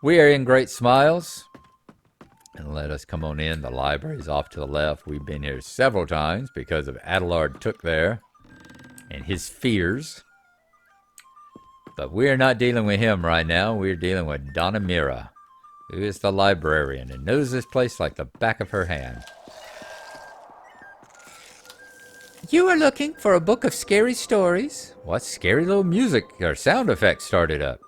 We are in Great Smiles. And let us come on in. The library's off to the left. We've been here several times because of Adelard Took there and his fears. But we're not dealing with him right now. We're dealing with Donna Mira, who is the librarian and knows this place like the back of her hand. You are looking for a book of scary stories? What scary little music or sound effects started up?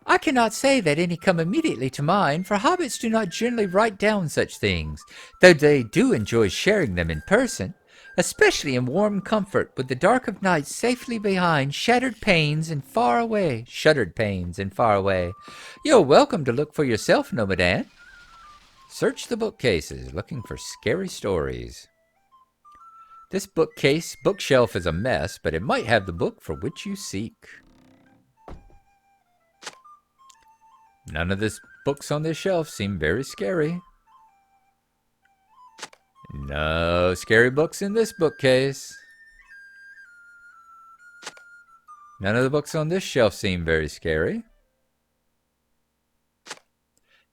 I cannot say that any come immediately to mind, for hobbits do not generally write down such things, though they do enjoy sharing them in person, especially in warm comfort, with the dark of night safely behind shuttered panes and far away. You're welcome to look for yourself, Nomadan. Search the bookcases, looking for scary stories. This bookshelf is a mess, but it might have the book for which you seek. None of the books on this shelf seem very scary. No scary books in this bookcase. None of the books on this shelf seem very scary.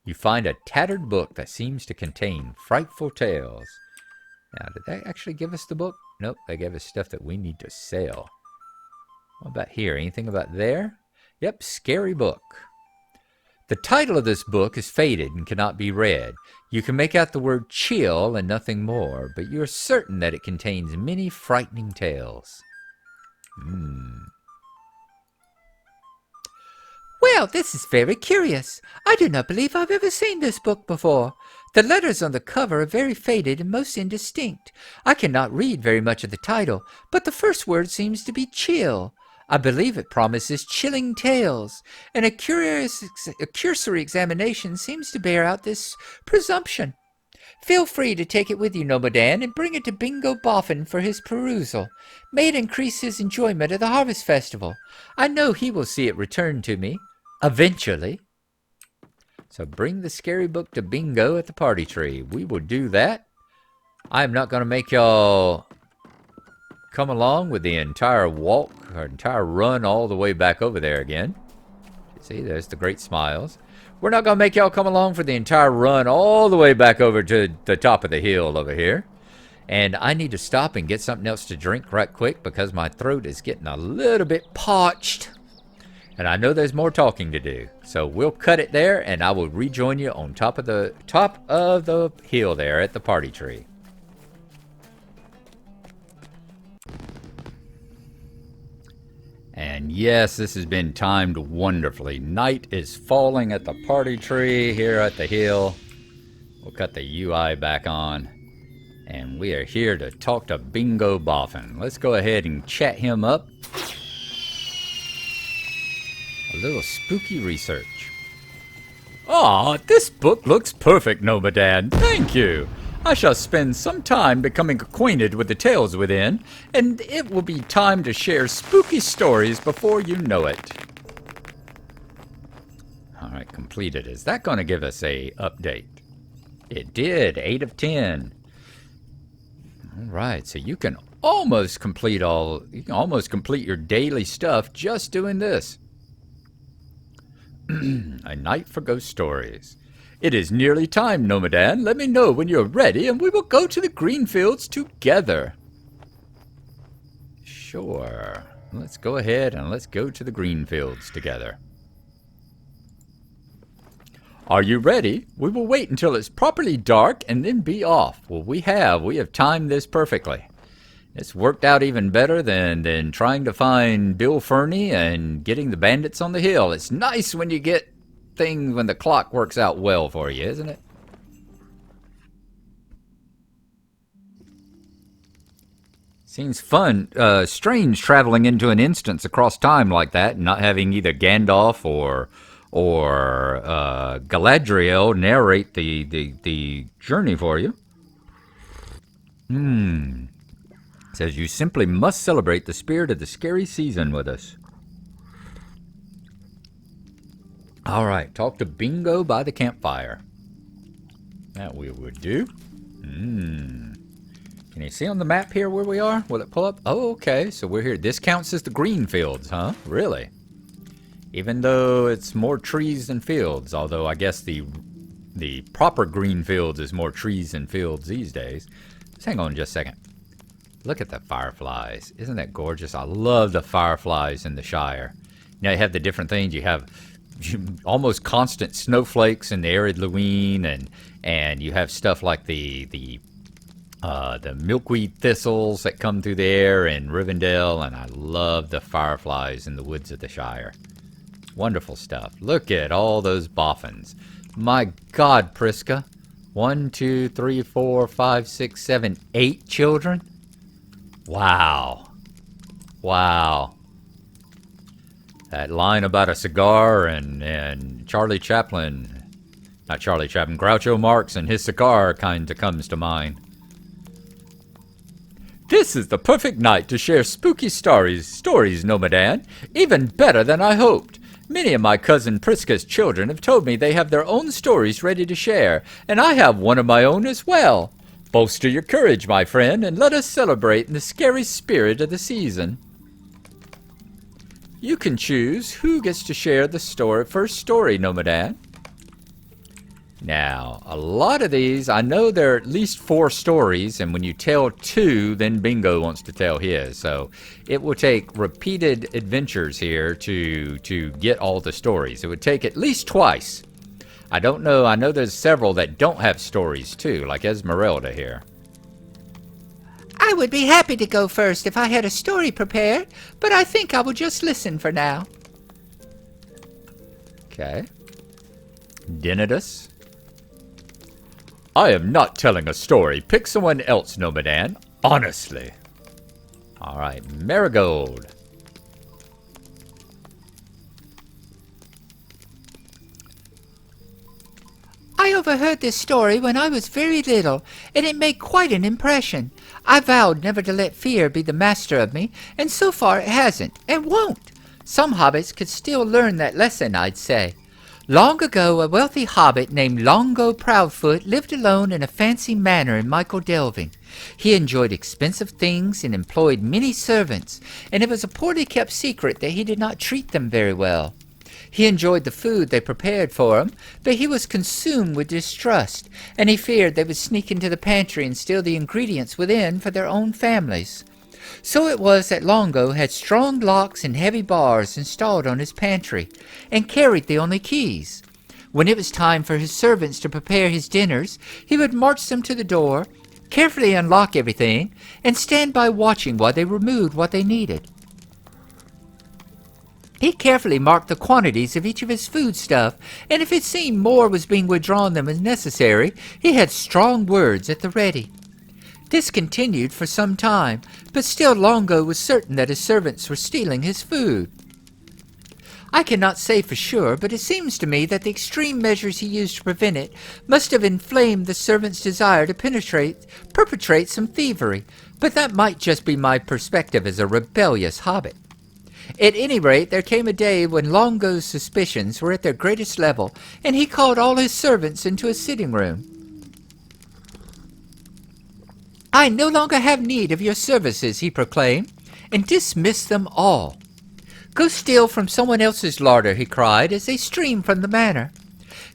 You find a tattered book that seems to contain frightful tales. Now, did they actually give us the book? Nope, they gave us stuff that we need to sell. What about here? Anything about there? Yep, scary book. The title of this book is faded and cannot be read. You can make out the word chill and nothing more, but you are certain that it contains many frightening tales. Well, this is very curious. I do not believe I've ever seen this book before. The letters on the cover are very faded and most indistinct. I cannot read very much of the title, but the first word seems to be chill. I believe it promises chilling tales, and a cursory examination seems to bear out this presumption. Feel free to take it with you, Nomadan, and bring it to Bingo Boffin for his perusal. May it increase his enjoyment of the Harvest Festival. I know he will see it returned to me, eventually. So bring the scary book to Bingo at the party tree. We will do that. I'm not going to make y'all come along with the entire walk or entire run all the way back over there again. See, there's the Great Smiles. We're not going to make y'all come along for the entire run all the way back over to the top of the hill over here. And I need to stop and get something else to drink right quick because my throat is getting a little bit parched. And I know there's more talking to do. So we'll cut it there and I will rejoin you on top of the hill there at the party tree. And yes, this has been timed wonderfully. Night is falling at the party tree here at the hill. We'll cut the UI back on. And we are here to talk to Bingo Boffin. Let's go ahead and chat him up. A little spooky research. Ah, this book looks perfect, Nomadan. Thank you. I shall spend some time becoming acquainted with the tales within, and it will be time to share spooky stories before you know it. Alright, completed. Is that going to give us a update? It did. 8 of 10. Alright, so you can almost complete your daily stuff just doing this. A night for ghost stories. It is nearly time, Nomadan. Let me know when you're ready, and we will go to the Greenfields together. Sure. Let's go ahead and let's go to the Greenfields together. Are you ready? We will wait until it's properly dark and then be off. Well, we have timed this perfectly. It's worked out even better than trying to find Bill Fernie and getting the bandits on the hill. It's nice when you get things when the clock works out well for you, isn't it? Seems fun, strange traveling into an instance across time like that and not having either Gandalf or Galadriel narrate the journey for you. Says you simply must celebrate the spirit of the scary season with us. Alright, talk to Bingo by the campfire. That we would do. Can you see on the map here where we are? Will it pull up? Oh, okay, so we're here. This counts as the Greenfields, huh? Really? Even though it's more trees than fields, although I guess the proper Greenfields is more trees than fields these days. Just hang on just a second. Look at the fireflies. Isn't that gorgeous? I love the fireflies in the Shire. Now you have the different things. You have almost constant snowflakes in the arid Lewin, and you have stuff like the milkweed thistles that come through the air in Rivendell, and I love the fireflies in the woods of the Shire. Wonderful stuff. Look at all those boffins. My God, Priska. 1, 2, 3, 4, 5, 6, 7, 8 children? Wow. Wow. That line about a cigar and Charlie Chaplin, not Charlie Chaplin, Groucho Marx and his cigar kind of comes to mind. This is the perfect night to share spooky stories, Nomadan. Even better than I hoped. Many of my cousin Priska's children have told me they have their own stories ready to share, and I have one of my own as well. Bolster your courage, my friend, and let us celebrate in the scary spirit of the season. You can choose who gets to share the first story, Nomadan. Now, a lot of these, I know there are at least 4 stories, and when you tell 2, then Bingo wants to tell his. So it will take repeated adventures here to get all the stories. It would take at least twice. I don't know, I know there's several that don't have stories too, like Esmeralda here. I would be happy to go first if I had a story prepared, but I think I will just listen for now. Okay. Denidus. I am not telling a story. Pick someone else, Nomadan. Honestly. All right, Marigold. I overheard this story when I was very little, and it made quite an impression. I vowed never to let fear be the master of me, and so far it hasn't, and won't. Some hobbits could still learn that lesson, I'd say. Long ago, a wealthy hobbit named Longo Proudfoot lived alone in a fancy manor in Michael Delving. He enjoyed expensive things and employed many servants, and it was a poorly kept secret that he did not treat them very well. He enjoyed the food they prepared for him, but he was consumed with distrust, and he feared they would sneak into the pantry and steal the ingredients within for their own families. So it was that Longo had strong locks and heavy bars installed on his pantry, and carried the only keys. When it was time for his servants to prepare his dinners, he would march them to the door, carefully unlock everything, and stand by watching while they removed what they needed. He carefully marked the quantities of each of his foodstuff, and if it seemed more was being withdrawn than was necessary, he had strong words at the ready. This continued for some time, but still Longo was certain that his servants were stealing his food. I cannot say for sure, but it seems to me that the extreme measures he used to prevent it must have inflamed the servants' desire to perpetrate some thievery, but that might just be my perspective as a rebellious hobbit. At any rate, there came a day when Longo's suspicions were at their greatest level, and he called all his servants into a sitting room. I no longer have need of your services, he proclaimed, and dismissed them all. Go steal from someone else's larder, he cried, as they streamed from the manor.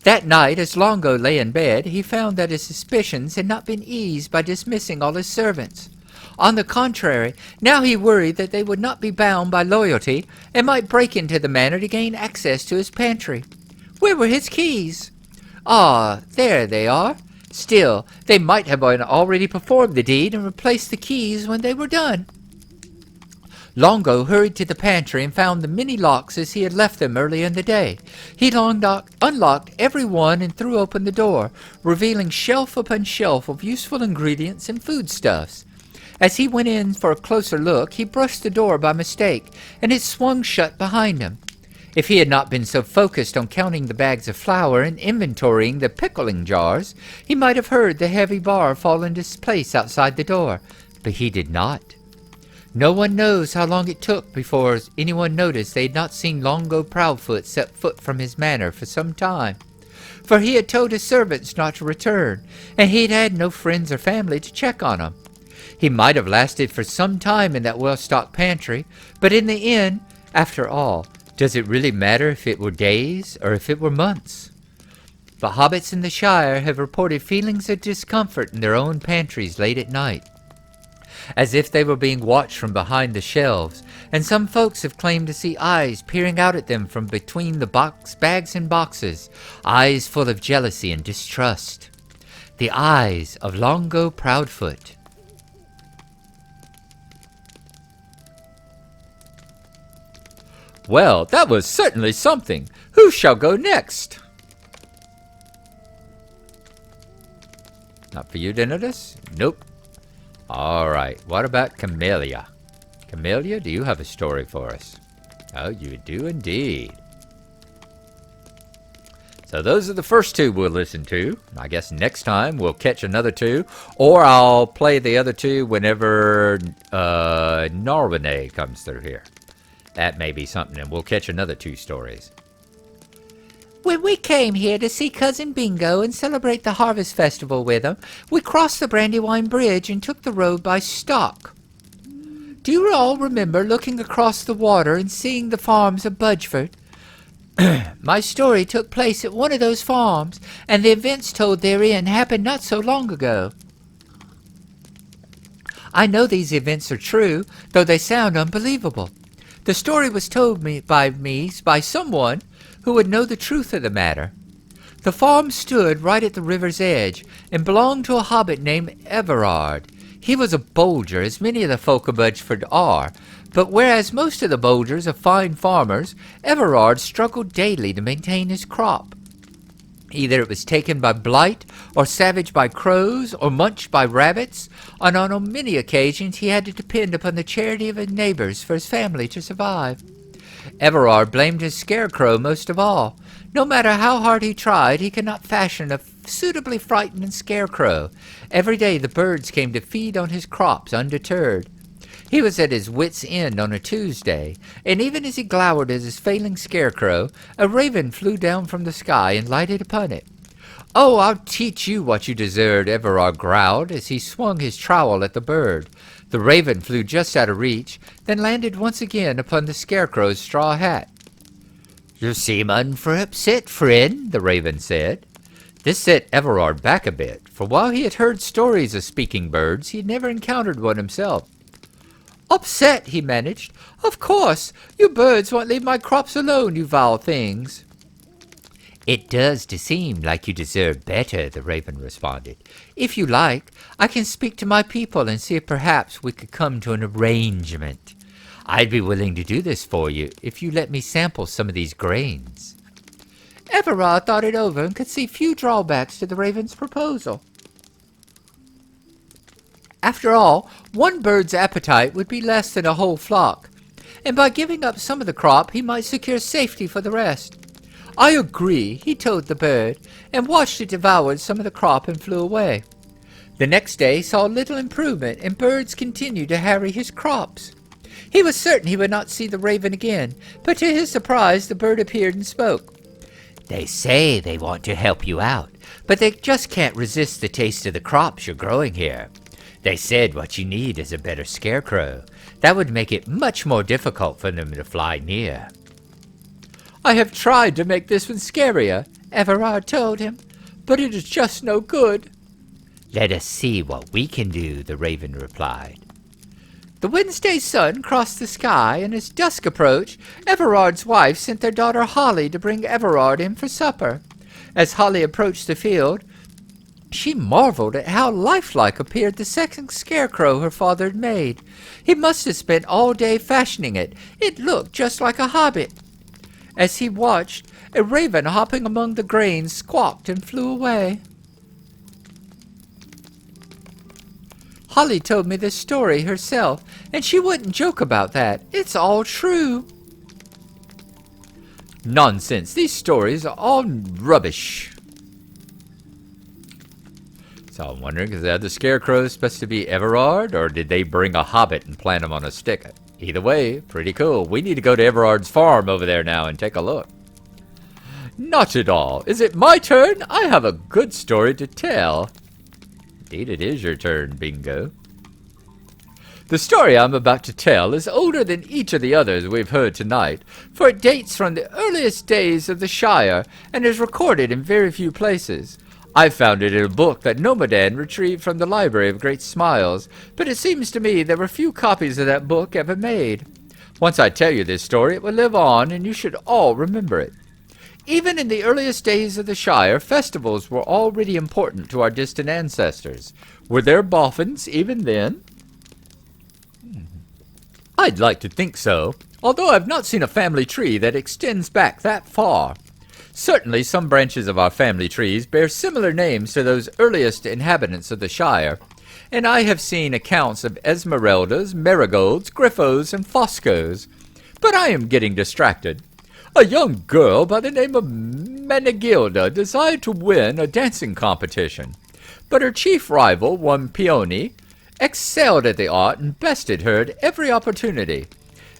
That night, as Longo lay in bed, he found that his suspicions had not been eased by dismissing all his servants. On the contrary, now he worried that they would not be bound by loyalty, and might break into the manor to gain access to his pantry. Where were his keys? Ah, there they are. Still, they might have already performed the deed and replaced the keys when they were done. Longo hurried to the pantry and found the many locks as he had left them early in the day. He unlocked every one and threw open the door, revealing shelf upon shelf of useful ingredients and foodstuffs. As he went in for a closer look, he brushed the door by mistake, and it swung shut behind him. If he had not been so focused on counting the bags of flour and inventorying the pickling jars, he might have heard the heavy bar fall into place outside the door, but he did not. No one knows how long it took before anyone noticed they had not seen Longo Proudfoot set foot from his manor for some time, for he had told his servants not to return, and he had had no friends or family to check on him. He might have lasted for some time in that well-stocked pantry, but in the end, after all, Does it really matter if it were days or if it were months? But hobbits in the Shire have reported feelings of discomfort in their own pantries late at night, as if they were being watched from behind the shelves, and some folks have claimed to see eyes peering out at them from between the bags and boxes, eyes full of jealousy and distrust. The eyes of Longo Proudfoot. Well, that was certainly something. Who shall go next? Not for you, Dennis? Nope. All right, what about Camellia? Camellia, do you have a story for us? Oh, you do indeed. So those are the first two we'll listen to. I guess next time we'll catch another two, or I'll play the other two whenever Narwhal comes through here. That may be something, and we'll catch another two stories. When we came here to see Cousin Bingo and celebrate the Harvest Festival with him, we crossed the Brandywine Bridge and took the road by Stock. Do you all remember looking across the water and seeing the farms of Budgeford? My story took place at one of those farms, and the events told therein happened not so long ago. I know these events are true, though they sound unbelievable. The story was told me by someone who would know the truth of the matter. The farm stood right at the river's edge and belonged to a hobbit named Everard. He was a bolger, as many of the folk of Budgeford are, but whereas most of the bolgers are fine farmers, Everard struggled daily to maintain his crop. Either it was taken by blight, or savaged by crows, or munched by rabbits, and on many occasions he had to depend upon the charity of his neighbors for his family to survive. Everard blamed his scarecrow most of all. No matter how hard he tried, he could not fashion a suitably frightening scarecrow. Every day the birds came to feed on his crops undeterred. He was at his wit's end on a Tuesday, and even as he glowered at his failing scarecrow, a raven flew down from the sky and lighted upon it. "Oh, I'll teach you what you deserve," Everard growled as he swung his trowel at the bird. The raven flew just out of reach, then landed once again upon the scarecrow's straw hat. "You seem upset, friend," the raven said. This set Everard back a bit, for while he had heard stories of speaking birds, he had never encountered one himself. "Upset," he managed. "Of course. You birds won't leave my crops alone, you vile things." "It does seem like you deserve better," the raven responded. "If you like, I can speak to my people and see if perhaps we could come to an arrangement. I'd be willing to do this for you if you let me sample some of these grains." Everard thought it over and could see few drawbacks to the raven's proposal. After all, one bird's appetite would be less than a whole flock, and by giving up some of the crop he might secure safety for the rest. "I agree," he told the bird, and watched it devour some of the crop and flew away. The next day saw little improvement, and birds continued to harry his crops. He was certain he would not see the raven again, but to his surprise the bird appeared and spoke. "They say they want to help you out, but they just can't resist the taste of the crops you're growing here. They said what you need is a better scarecrow. That would make it much more difficult for them to fly near." "I have tried to make this one scarier," Everard told him, "but it is just no good." "Let us see what we can do," the raven replied. The Wednesday sun crossed the sky, and as dusk approached, Everard's wife sent their daughter Holly to bring Everard in for supper. As Holly approached the field, she marveled at how lifelike appeared the second scarecrow her father had made. He must have spent all day fashioning it. It looked just like a hobbit. As he watched, a raven hopping among the grains squawked and flew away. Holly told me this story herself, and she wouldn't joke about that. It's all true. Nonsense. These stories are all rubbish. So I'm wondering, is that the scarecrow supposed to be Everard, or did they bring a hobbit and plant him on a stick? Either way, pretty cool. We need to go to Everard's farm over there now and take a look. Not at all. Is it my turn? I have a good story to tell. Indeed, it is your turn, Bingo. The story I'm about to tell is older than each of the others we've heard tonight, for it dates from the earliest days of the Shire and is recorded in very few places. I found it in a book that Nomadan retrieved from the Library of Great Smiles, but it seems to me there were few copies of that book ever made. Once I tell you this story, it will live on, and you should all remember it. Even in the earliest days of the Shire, festivals were already important to our distant ancestors. Were there Boffins even then? I'd like to think so, although I've not seen a family tree that extends back that far. Certainly some branches of our family trees bear similar names to those earliest inhabitants of the Shire, and I have seen accounts of Esmeraldas, Marigolds, Griffos, and Foscos. But I am getting distracted. A young girl by the name of Menegilda desired to win a dancing competition, but her chief rival, one Peony, excelled at the art and bested her at every opportunity.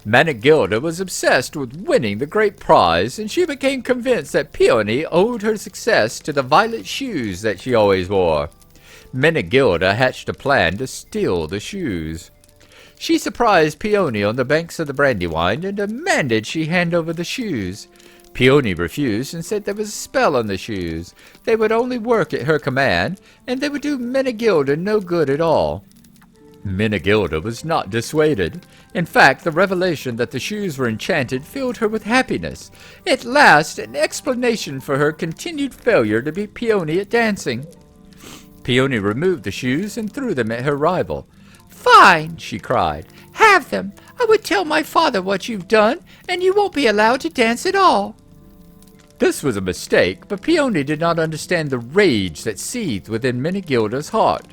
Menegilda was obsessed with winning the great prize, and she became convinced that Peony owed her success to the violet shoes that she always wore. Menegilda hatched a plan to steal the shoes. She surprised Peony on the banks of the Brandywine and demanded she hand over the shoes. Peony refused and said there was a spell on the shoes. They would only work at her command, and they would do Menegilda no good at all. Menegilda was not dissuaded. In fact, the revelation that the shoes were enchanted filled her with happiness. At last, an explanation for her continued failure to beat Peony at dancing. Peony removed the shoes and threw them at her rival. "Fine," she cried. "Have them. I would tell my father what you've done, and you won't be allowed to dance at all." This was a mistake, but Peony did not understand the rage that seethed within Menegilda's heart.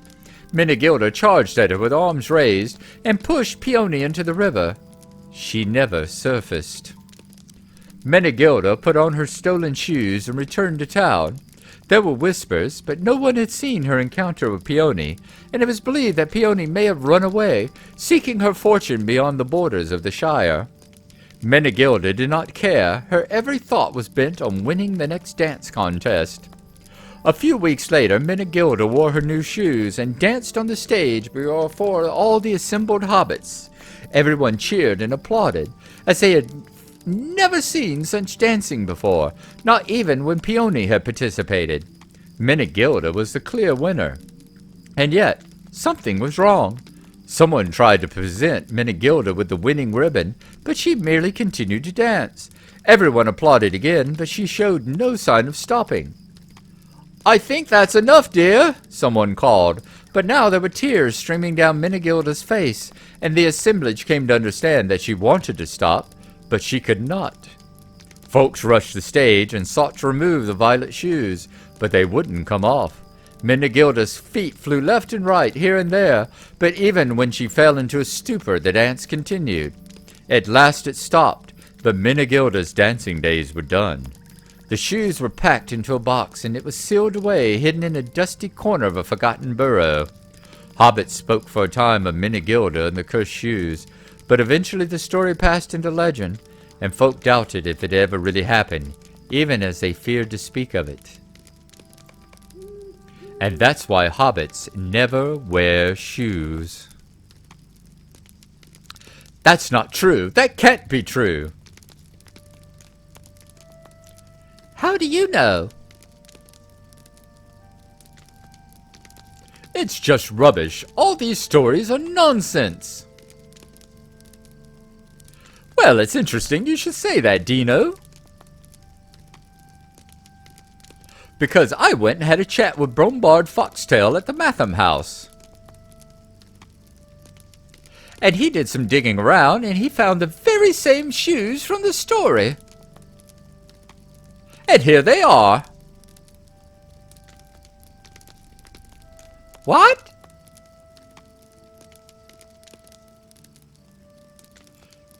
Menegilda charged at her with arms raised and pushed Peony into the river. She never surfaced. Menegilda put on her stolen shoes and returned to town. There were whispers, but no one had seen her encounter with Peony, and it was believed that Peony may have run away, seeking her fortune beyond the borders of the Shire. Menegilda did not care. Her every thought was bent on winning the next dance contest. A few weeks later, Menegilda wore her new shoes and danced on the stage before all the assembled hobbits. Everyone cheered and applauded, as they had never seen such dancing before, not even when Peony had participated. Menegilda was the clear winner. And yet, something was wrong. Someone tried to present Menegilda with the winning ribbon, but she merely continued to dance. Everyone applauded again, but she showed no sign of stopping. "I think that's enough, dear," someone called, but now there were tears streaming down Menegilda's face, and the assemblage came to understand that she wanted to stop, but she could not. Folks rushed the stage and sought to remove the violet shoes, but they wouldn't come off. Menegilda's feet flew left and right, here and there, but even when she fell into a stupor, the dance continued. At last it stopped, but Menegilda's dancing days were done. The shoes were packed into a box, and it was sealed away, hidden in a dusty corner of a forgotten burrow. Hobbits spoke for a time of Menegilda and the cursed shoes, but eventually the story passed into legend, and folk doubted if it ever really happened, even as they feared to speak of it. And that's why hobbits never wear shoes. That's not true. That can't be true. How do you know? It's just rubbish. All these stories are nonsense. Well, it's interesting you should say that, Dino. Because I went and had a chat with Brombard Foxtail at the Matham house. And he did some digging around, and he found the very same shoes from the story. And here they are. What?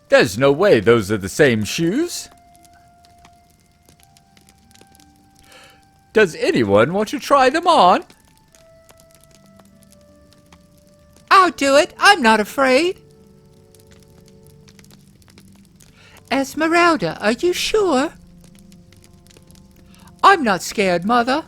There's no way those are the same shoes. Does anyone want to try them on? I'll do it. I'm not afraid. Esmeralda, are you sure? I'm not scared, Mother.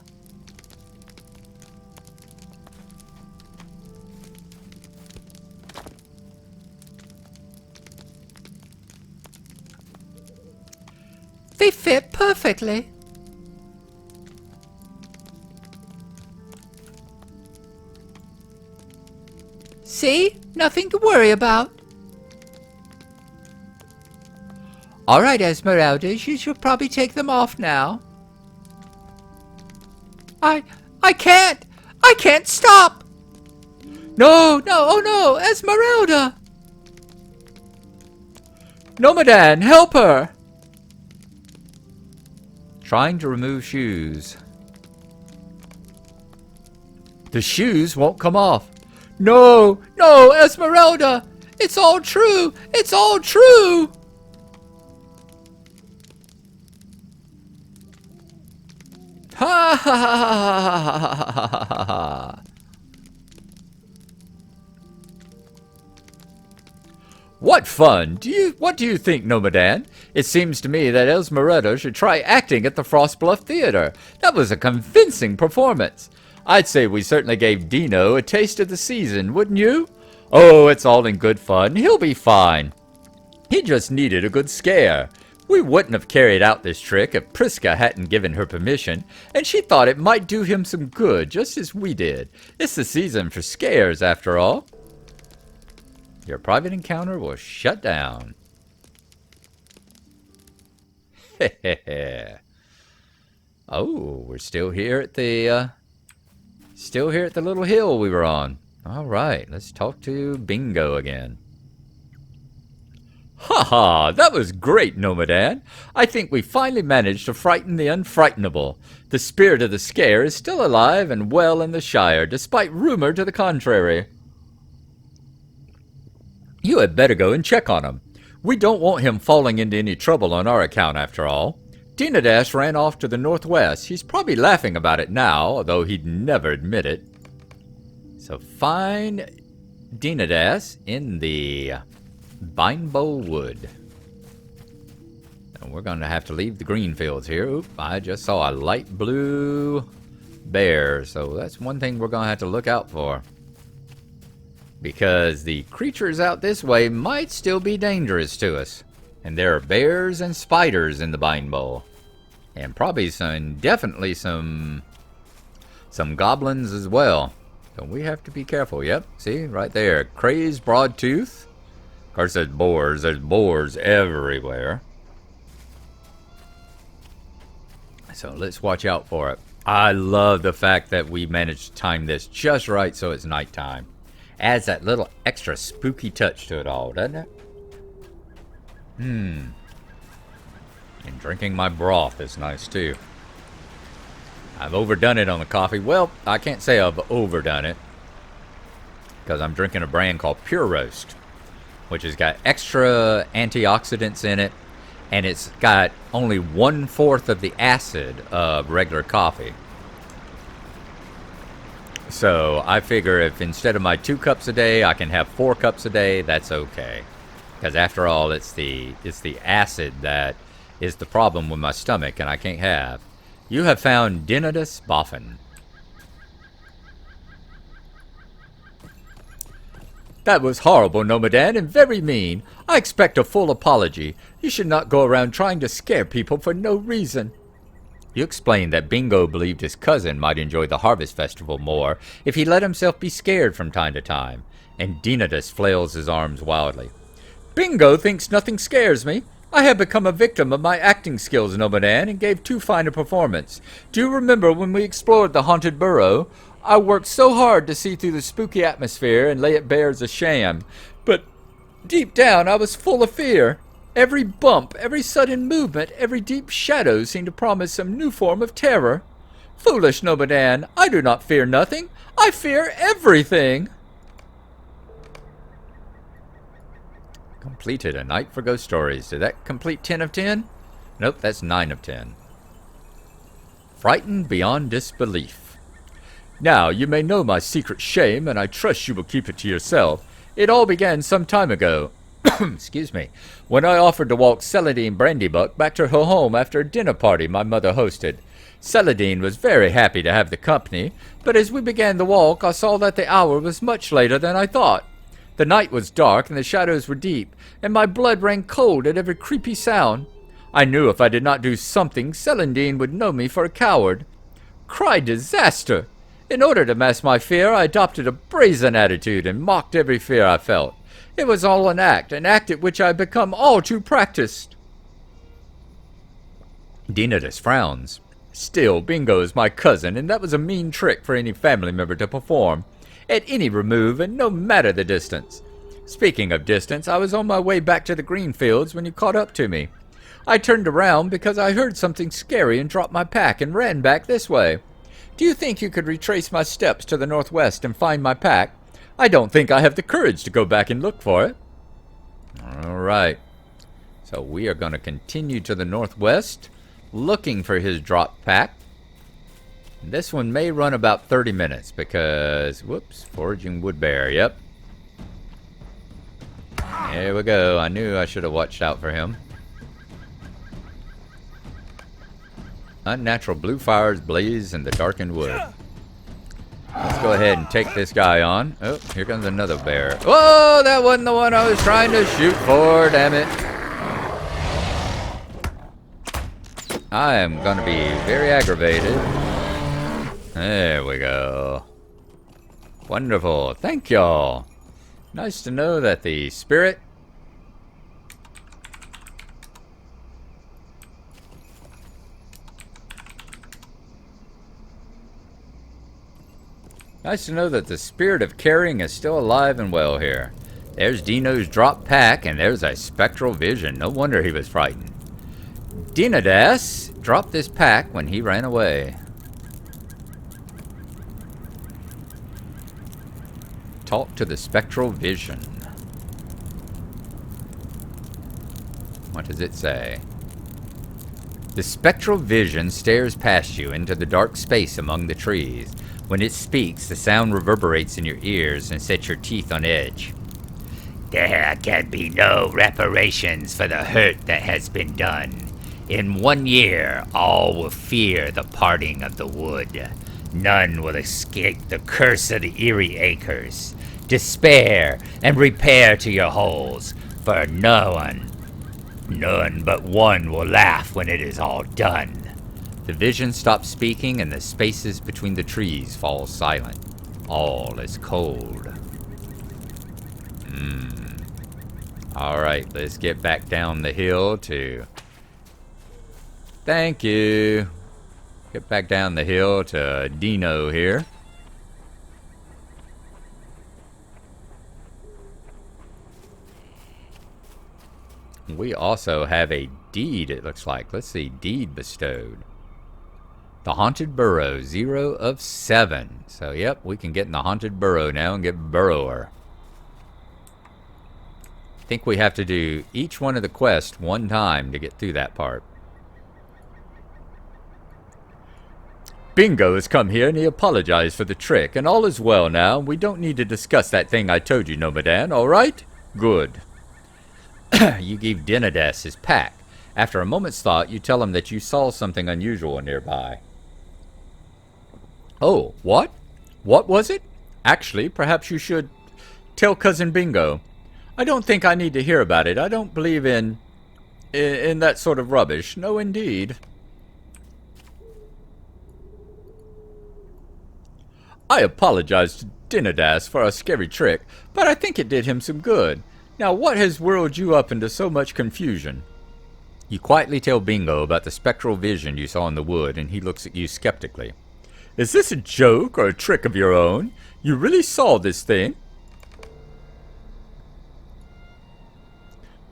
They fit perfectly. See? Nothing to worry about. All right, Esmeraldas, you should probably take them off now. I can't! I can't stop! No, oh no, Esmeralda! Nomadan, help her! Trying to remove shoes. The shoes won't come off. No, Esmeralda! It's all true! It's all true! Ha ha ha ha ha ha ha ha. What fun! What do you think, Nomadan? It seems to me that Esmeralda should try acting at the Frostbluff Theater. That was a convincing performance. I'd say we certainly gave Dino a taste of the season, wouldn't you? Oh, it's all in good fun. He'll be fine. He just needed a good scare. We wouldn't have carried out this trick if Priska hadn't given her permission, and she thought it might do him some good, just as we did. It's the season for scares, after all. Your private encounter was shut down. Oh, we're still here at the little hill we were on. All right, let's talk to Bingo again. Ha ha, that was great, Nomadan. I think we finally managed to frighten the unfrightenable. The spirit of the scare is still alive and well in the Shire, despite rumor to the contrary. You had better go and check on him. We don't want him falling into any trouble on our account, after all. Dinadas ran off to the northwest. He's probably laughing about it now, although he'd never admit it. So find Dinadas in the Bindbow Wood. And we're going to have to leave the Greenfields here. Oop, I just saw a light blue bear, so that's one thing we're going to have to look out for. Because the creatures out this way might still be dangerous to us. And there are bears and spiders in the Bindbow. And probably definitely some goblins as well. So we have to be careful. Yep, see, right there. Crazed Broadtooth. Of course, there's boars everywhere. So let's watch out for it. I love the fact that we managed to time this just right so it's nighttime. Adds that little extra spooky touch to it all, doesn't it? And drinking my broth is nice too. I've overdone it on the coffee. Well, I can't say I've overdone it, because I'm drinking a brand called Pure Roast, which has got extra antioxidants in it, and it's got only 1/4 of the acid of regular coffee. So I figure if instead of my 2 cups a day, I can have 4 cups a day, that's okay. Because after all, it's the acid that is the problem with my stomach, and I can't have. You have found Dinadas Boffin. That was horrible, Nomadan, and very mean. I expect a full apology. You should not go around trying to scare people for no reason. You explained that Bingo believed his cousin might enjoy the Harvest Festival more if he let himself be scared from time to time, and Dinadas flails his arms wildly. Bingo thinks nothing scares me. I have become a victim of my acting skills, Nomadan, and gave too fine a performance. Do you remember when we explored the Haunted Burrow? I worked so hard to see through the spooky atmosphere and lay it bare as a sham, but deep down I was full of fear. Every bump, every sudden movement, every deep shadow seemed to promise some new form of terror. Foolish Nomadan, I do not fear nothing. I fear everything. Completed A Night for Ghost Stories. Did that complete 10 of 10? Nope, that's 9 of 10. Frightened beyond disbelief. Now, you may know my secret shame, and I trust you will keep it to yourself. It all began some time ago. Excuse me, when I offered to walk Celadine Brandybuck back to her home after a dinner party my mother hosted. Celadine was very happy to have the company, but as we began the walk I saw that the hour was much later than I thought. The night was dark and the shadows were deep, and my blood ran cold at every creepy sound. I knew if I did not do something, Celandine would know me for a coward. Cry disaster! In order to mask my fear, I adopted a brazen attitude and mocked every fear I felt. It was all an act at which I had become all too practiced. Dinatus frowns. Still, Bingo is my cousin, and that was a mean trick for any family member to perform, at any remove and no matter the distance. Speaking of distance, I was on my way back to the Greenfields when you caught up to me. I turned around because I heard something scary and dropped my pack and ran back this way. Do you think you could retrace my steps to the northwest and find my pack? I don't think I have the courage to go back and look for it. All right. So we are going to continue to the northwest, looking for his drop pack. This one may run about 30 minutes because, whoops, foraging wood bear, yep. There we go. I knew I should have watched out for him. Unnatural blue fires blaze in the darkened wood. Let's go ahead and take this guy on. Oh, here comes another bear. Whoa, that wasn't the one I was trying to shoot for, damn it. I am going to be very aggravated. There we go. Wonderful. Thank y'all. Nice to know that the spirit... Nice to know that the spirit of carrying is still alive and well here. There's Dino's drop pack, and there's a spectral vision. No wonder he was frightened. Dinadas dropped this pack when he ran away. Talk to the spectral vision. What does it say? The spectral vision stares past you into the dark space among the trees. When it speaks, the sound reverberates in your ears and sets your teeth on edge. There can be no reparations for the hurt that has been done. In 1 year, all will fear the parting of the wood. None will escape the curse of the eerie acres. Despair and repair to your holes, for none but one will laugh when it is all done. The vision stops speaking and the spaces between the trees fall silent. All is cold. Alright, let's get back down the hill to... Thank you. Get back down the hill to Dino here. We also have a deed, it looks like. Let's see, deed bestowed. The Haunted Burrow, 0 of 7. So, yep, we can get in the Haunted Burrow now and get Burrower. I think we have to do each one of the quests one time to get through that part. Bingo has come here and he apologized for the trick, and all is well now. We don't need to discuss that thing I told you, Nomadan, alright? Good. You gave Dinadas his pack. After a moment's thought, you tell him that you saw something unusual nearby. Oh, what? What was it? Actually, perhaps you should tell Cousin Bingo. I don't think I need to hear about it. I don't believe in that sort of rubbish. No, indeed. I apologize to Dinadas for our scary trick, but I think it did him some good. Now, what has whirled you up into so much confusion? You quietly tell Bingo about the spectral vision you saw in the wood, and he looks at you skeptically. Is this a joke or a trick of your own? You really saw this thing?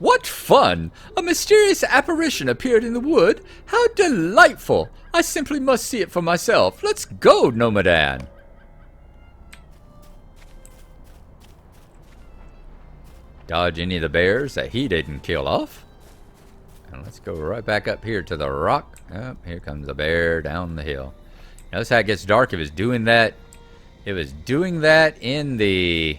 What fun! A mysterious apparition appeared in the wood? How delightful! I simply must see it for myself. Let's go, Nomadan! Dodge any of the bears that he didn't kill off. And let's go right back up here to the rock. Oh, here comes a bear down the hill. Notice how it gets dark. It was doing that in the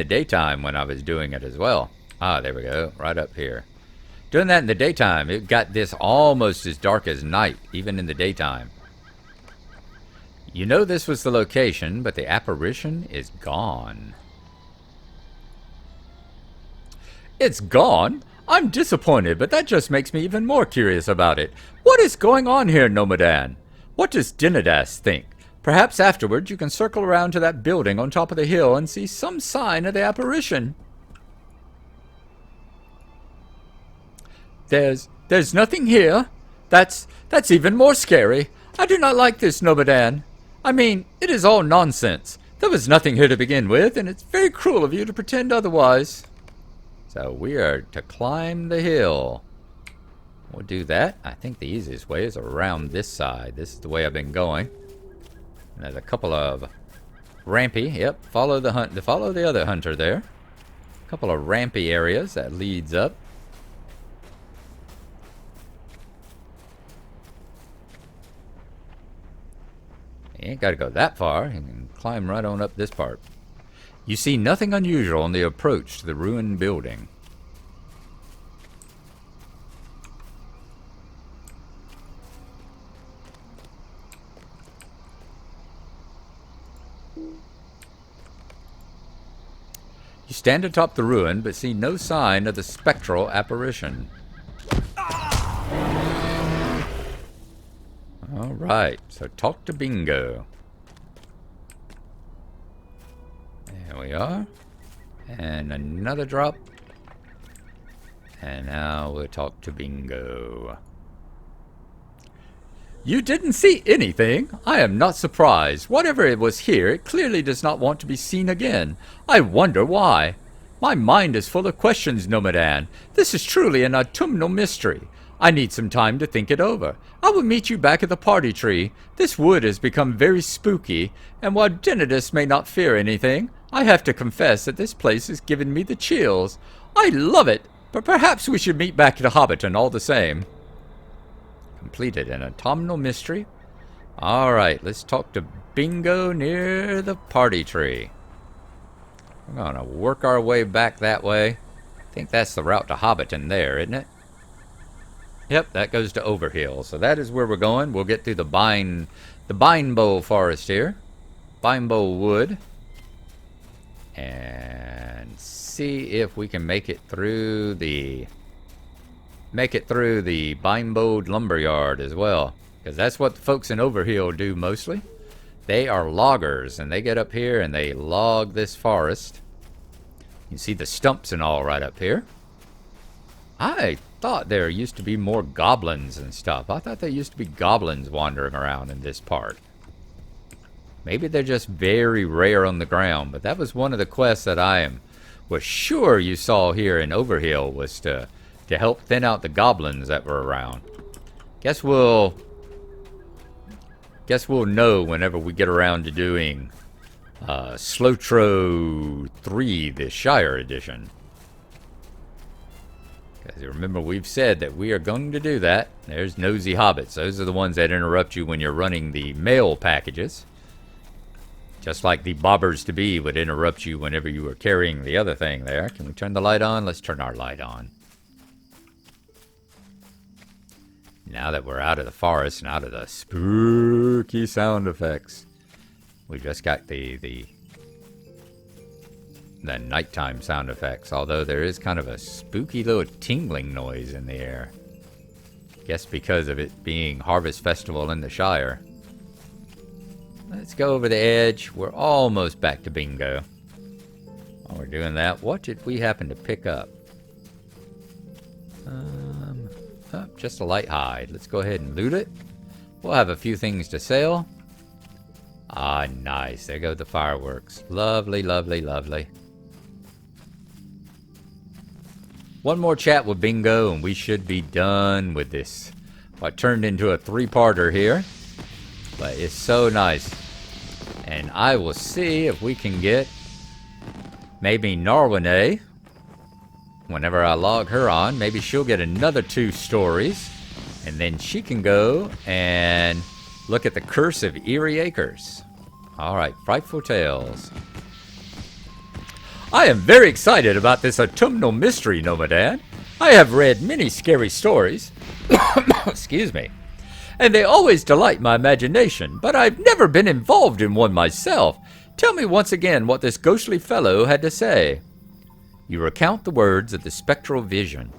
daytime when I was doing it as well. Ah, there we go, right up here. Doing that in the daytime, it got this almost as dark as night, even in the daytime. You know this was the location, but the apparition is gone. It's gone? I'm disappointed, but that just makes me even more curious about it. What is going on here, Nomadan? What does Dinadas think? Perhaps afterward you can circle around to that building on top of the hill and see some sign of the apparition. There's nothing here. That's even more scary. I do not like this, Nomadan. I mean, it is all nonsense. There was nothing here to begin with, and it's very cruel of you to pretend otherwise. So we are to climb the hill. We'll do that. I think the easiest way is around this side. This is the way I've been going. And there's a couple of rampy. Yep, follow the other hunter there. A couple of rampy areas that leads up. You ain't got to go that far. You can climb right on up this part. You see nothing unusual on the approach to the ruined building. You stand atop the ruin, but see no sign of the spectral apparition. Alright, so talk to Bingo. There we are. And another drop. And now we'll talk to Bingo. You didn't see anything? I am not surprised. Whatever it was here, it clearly does not want to be seen again. I wonder why. My mind is full of questions, Nomadan. This is truly an autumnal mystery. I need some time to think it over. I will meet you back at the party tree. This wood has become very spooky, and while Dinadas may not fear anything, I have to confess that this place has given me the chills. I love it, but perhaps we should meet back at Hobbiton all the same. Completed an autumnal mystery. Alright, let's talk to Bingo near the party tree. We're going to work our way back that way. I think that's the route to Hobbiton there, isn't it? Yep, that goes to Overhill. So that is where we're going. We'll get through the Bindbow forest here. Bindbow wood. And see if we can make it through the Bindbow lumberyard as well. Because that's what the folks in Overhill do mostly. They are loggers, and they get up here and they log this forest. You can see the stumps and all right up here. I thought there used to be more goblins and stuff. I thought there used to be goblins wandering around in this part. Maybe they're just very rare on the ground, but that was one of the quests that was sure you saw here in Overhill, was to help thin out the goblins that were around. Guess we'll know whenever we get around to doing SLOTRO 3, the Shire edition. Because remember, we've said that we are going to do that. There's nosy hobbits. Those are the ones that interrupt you when you're running the mail packages. Just like the bobbers-to-be would interrupt you whenever you were carrying the other thing there. Can we turn the light on? Let's turn our light on. Now that we're out of the forest and out of the spooky sound effects, we just got the nighttime sound effects, although there is kind of a spooky little tingling noise in the air. Guess because of it being Harvest Festival in the Shire. Let's go over the edge. We're almost back to Bingo. While we're doing that, what did we happen to pick up? Just a light hide. Let's go ahead and loot it. We'll have a few things to sell. Ah, nice. There go the fireworks. Lovely, lovely, lovely. One more chat with Bingo and we should be done with this. What turned into a 3-parter here. But it's so nice. And I will see if we can get maybe Narwhal. Whenever I log her on, maybe she'll get another 2 stories. And then she can go and look at the Curse of Eerie Acres. Alright, Frightful Tales. I am very excited about this autumnal mystery, Nomadan. I have read many scary stories. Excuse me. And they always delight my imagination, but I've never been involved in one myself. Tell me once again what this ghostly fellow had to say. You recount the words of the spectral vision.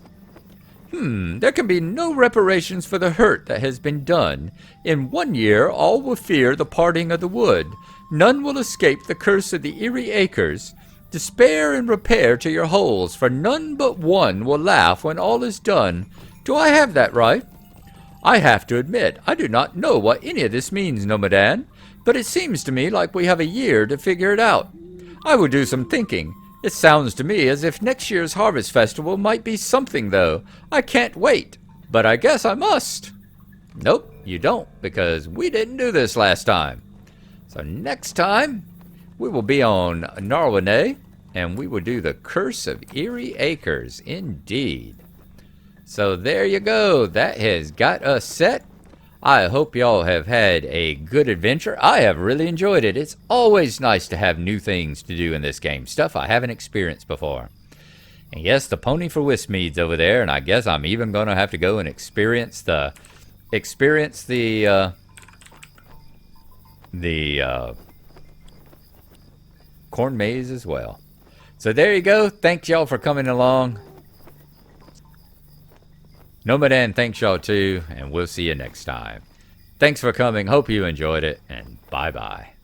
There can be no reparations for the hurt that has been done. In 1 year, all will fear the parting of the wood. None will escape the curse of the eerie acres. Despair and repair to your holes, for none but one will laugh when all is done. Do I have that right? I have to admit, I do not know what any of this means, Nomadan, but it seems to me like we have a year to figure it out. I will do some thinking. It sounds to me as if next year's Harvest Festival might be something, though. I can't wait, but I guess I must. Nope, you don't, because we didn't do this last time. So next time, we will be on Gnarlo, and we will do the Curse of Eerie Acres, indeed. So there you go. That has got us set. I hope y'all have had a good adventure. I have really enjoyed it. It's always nice to have new things to do in this game. Stuff I haven't experienced before. And yes, the pony for Westmead's over there, and I guess I'm even going to have to go and experience the corn maze as well. So there you go. Thanks y'all for coming along. Nomadan thanks y'all too, and we'll see you next time. Thanks for coming. Hope you enjoyed it, and bye-bye.